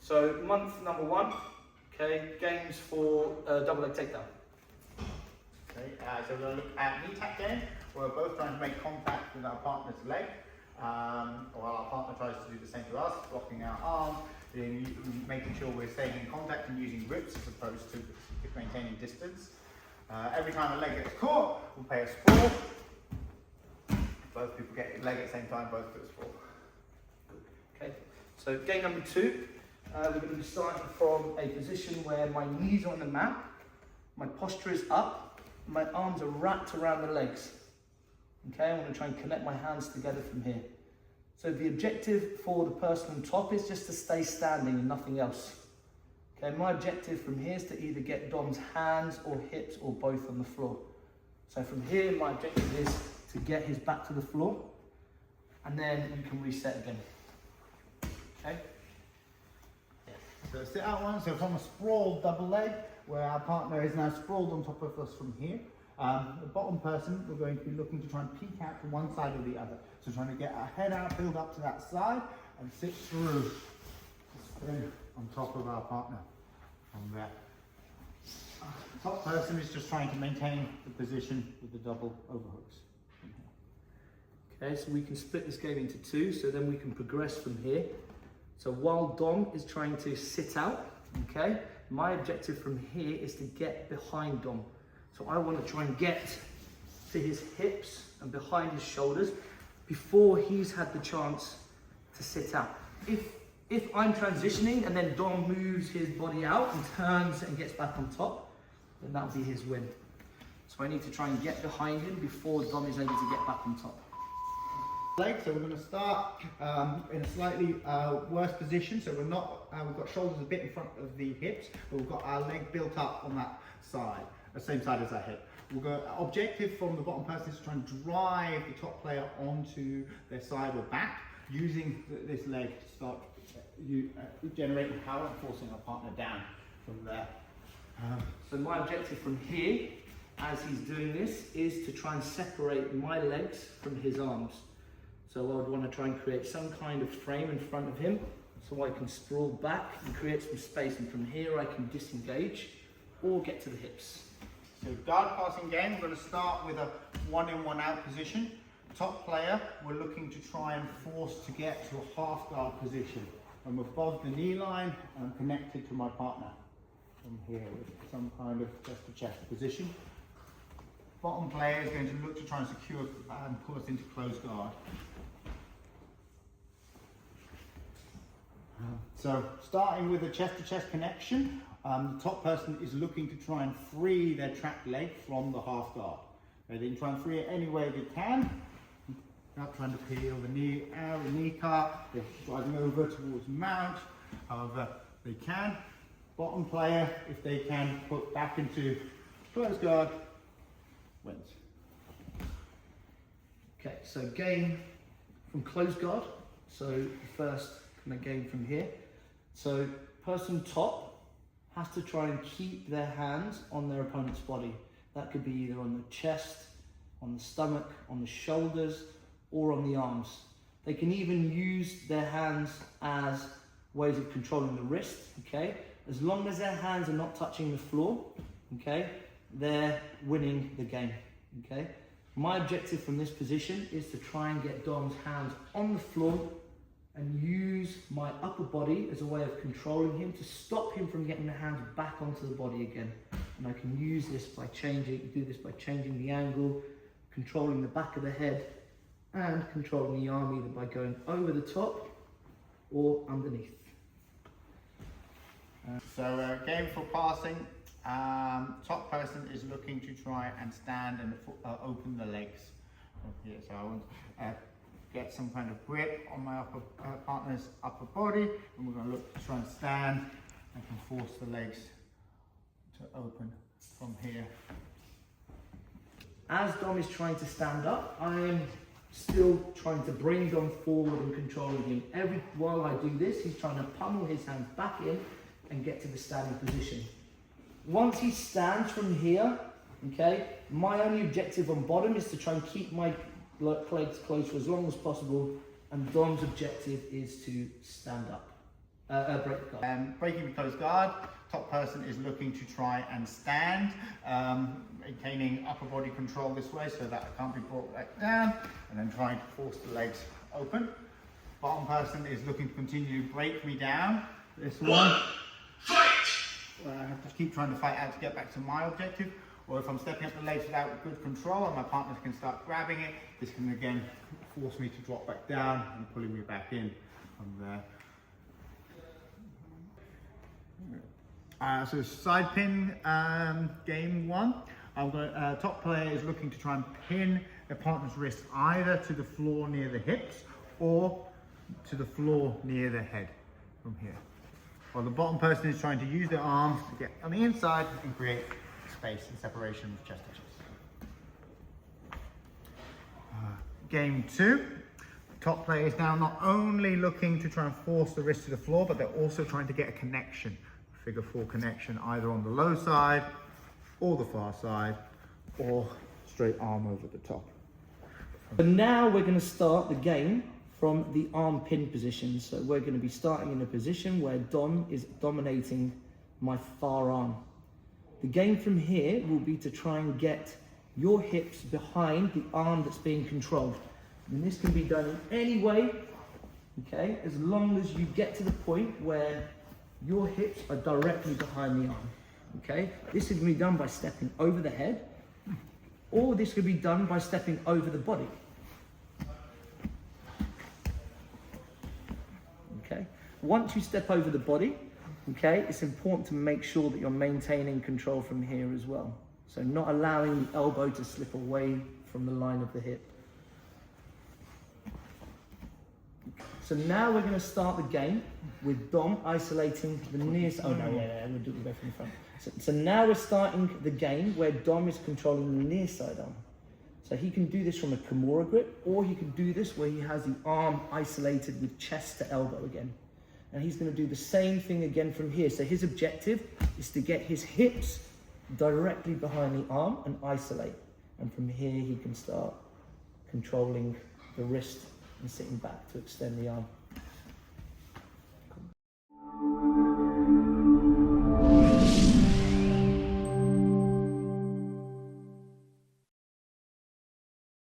So month number 1, okay, games for double leg takedown. Okay, so we're going to look at knee tap game. We're both trying to make contact with our partner's leg, while our partner tries to do the same to us, blocking our arm, making sure we're staying in contact and using grips as opposed to maintaining distance. Every time a leg gets caught, we'll pay a sprawl. Both people get a leg at the same time, both do a sprawl. Okay, so game number 2, we're going to be starting from a position where my knees are on the mat, my posture is up, my arms are wrapped around the legs. Okay, I'm going to try and connect my hands together from here. So the objective for the person on top is just to stay standing and nothing else. Okay, my objective from here is to either get Dom's hands or hips or both on the floor. So from here, my objective is to get his back to the floor, and then you can reset again. Okay? Yeah. So sit out one, so from a sprawled double leg, where our partner is now sprawled on top of us from here. The bottom person, we're going to be looking to try and peek out to one side or the other. So trying to get our head out, build up to that side, and sit through, spin on top of our partner from there. Top person is just trying to maintain the position with the double overhooks. Okay, so we can split this game into 2, so then we can progress from here. So while Dom is trying to sit out, okay, my objective from here is to get behind Dom. So I want to try and get to his hips and behind his shoulders before he's had the chance to sit out. If I'm transitioning and then Dom moves his body out and turns and gets back on top, then that'll be his win. So I need to try and get behind him before Dom is able to get back on top. So we're going to start in a slightly worse position. So we're not, we've got shoulders a bit in front of the hips, but we've got our leg built up on that side, the same side as our hip. We'll go, objective from the bottom person is to try and drive the top player onto their side or back, using this leg to start generating power and forcing our partner down from there. So my objective from here, as he's doing this, is to try and separate my legs from his arms. So I would want to try and create some kind of frame in front of him so I can sprawl back and create some space, and from here I can disengage or get to the hips. So guard passing game, we're going to start with a 1-in, 1-out position. Top player, we're looking to try and force to get to a half guard position. I'm above the knee line and I'm connected to my partner from here with some kind of chest to chest position. Bottom player is going to look to try and secure and pull us into close guard. So starting with a chest to chest connection, the top person is looking to try and free their trapped leg from the half guard. They can try and free it any way they can. Not trying to peel the knee out, the knee cut, they're driving over towards mount, however they can. Bottom player, if they can put back into close guard, wins. Okay, so game from close guard. So the first kind of game from here. So person top has to try and keep their hands on their opponent's body. That could be either on the chest, on the stomach, on the shoulders, or on the arms. They can even use their hands as ways of controlling the wrist, okay? As long as their hands are not touching the floor, okay, they're winning the game, okay? My objective from this position is to try and get Dom's hands on the floor and use my upper body as a way of controlling him to stop him from getting the hands back onto the body again. And I can use this by changing the angle, controlling the back of the head, and controlling the arm either by going over the top or underneath. So game for passing, top person is looking to try and stand and open the legs from here. So I want to get some kind of grip on my partner's upper body, and we're going to look to try and stand and can force the legs to open from here. As Dom is trying to stand up, I am still trying to bring Dom forward and controlling him. While I do this, he's trying to pummel his hands back in and get to the standing position. Once he stands from here, okay, my only objective on bottom is to try and keep my legs closed for as long as possible, and Dom's objective is to stand up. break the guard. Breaking the closed guard, top person is looking to try and stand, maintaining upper body control this way so that I can't be brought back down, and then trying to force the legs open. Bottom person is looking to continue to break me down. This one, fight! I have to keep trying to fight out to get back to my objective, or if I'm stepping up the legs without good control and my partners can start grabbing it, this can again force me to drop back down and pulling me back in from there. So side pin game one. Top player is looking to try and pin their partner's wrist either to the floor near the hips or to the floor near the head from here. While the bottom person is trying to use their arms to get on the inside and create space and separation with chest to chest. Game two. Top player is now not only looking to try and force the wrist to the floor, but they're also trying to get a connection, figure four connection, either on the low side or the far side, or straight arm over the top. But now we're going to start the game from the arm pin position. So we're going to be starting in a position where Dom is dominating my far arm. The game from here will be to try and get your hips behind the arm that's being controlled. And this can be done in any way, okay, as long as you get to the point where your hips are directly behind the arm, okay? This is going to be done by stepping over the head, or this could be done by stepping over the body. Okay? Once you step over the body, okay, it's important to make sure that you're maintaining control from here as well. So not allowing the elbow to slip away from the line of the hip. So now we're going to start the game with Dom isolating the near side. Oh no, we'll do it from the front. So now we're starting the game where Dom is controlling the near side arm. So he can do this from a Kimura grip, or he can do this where he has the arm isolated with chest to elbow again. And he's going to do the same thing again from here. So his objective is to get his hips directly behind the arm and isolate. And from here he can start controlling the wrist and sitting back to extend the arm.